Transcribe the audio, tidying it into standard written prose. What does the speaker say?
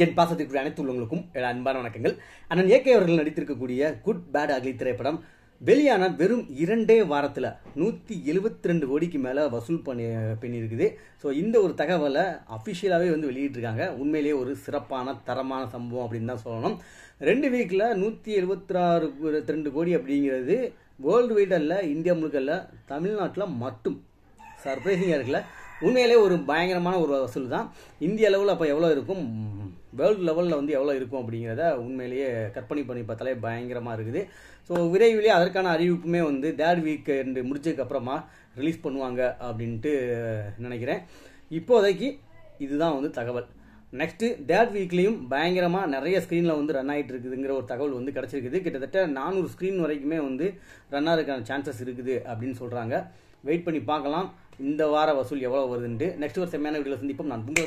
என் பாசத்திற்கு அனைத்து உள்ளவங்களுக்கும் அன்பான வணக்கங்கள். அண்ணன் ஏகே அவர்கள் நடித்திருக்கக்கூடிய குட் பேட் அக்லி திரைப்படம் வெளியான வெறும் 2 வாரத்தில் 172 கோடிக்கு மேலே வசூல் பண்ணியிருக்குது. ஸோ இந்த ஒரு தகவலை அஃபிஷியலாகவே வெளியிட்டிருக்காங்க. உண்மையிலேயே ஒரு சிறப்பான தரமான சம்பவம் அப்படின்னு தான் சொல்லணும். 2 வீக்கில் 172 கோடி அப்படிங்கிறது வேர்ல்டு வைட் அல்ல, இந்தியா முழுக்க அல்ல, தமிழ்நாட்டில் மட்டும். சர்ப்ரைசிங்காக இருக்குல்ல. உண்மையிலே ஒரு பயங்கரமான ஒரு வசூல் தான். இந்திய அளவில் அப்போ எவ்வளோ இருக்கும், வேர்ல்டு லெவலில் எவ்வளோ இருக்கும் அப்படிங்கிறத உண்மையிலேயே கற்பனை பண்ணி பார்த்தாலே பயங்கரமாக இருக்குது. ஸோ விரைவிலேயே அதற்கான அறிவிப்புமே தேர்ட் வீக் முடிச்சதுக்கப்புறமா ரிலீஸ் பண்ணுவாங்க அப்படின்ட்டு நினைக்கிறேன். இப்போதைக்கு இதுதான் தகவல். நெக்ஸ்ட்டு தேர்ட் வீக்லேயும் பயங்கரமாக நிறைய ஸ்க்ரீனில் ரன் ஆகிட்டு இருக்குதுங்கிற ஒரு தகவல் கிடச்சிருக்குது. கிட்டத்தட்ட 400 ஸ்க்ரீன் வரைக்குமே ரன் ஆகிறதுக்கான சான்சஸ் இருக்குது அப்படின்னு சொல்கிறாங்க. வெயிட் பண்ணி பார்க்கலாம் இந்த வார வசூல் எவ்வளோ வருதுன்ட்டு. நெக்ஸ்ட் ஒரு செம்மையான வீடியோவில் சந்திப்போம். நான் உங்கள்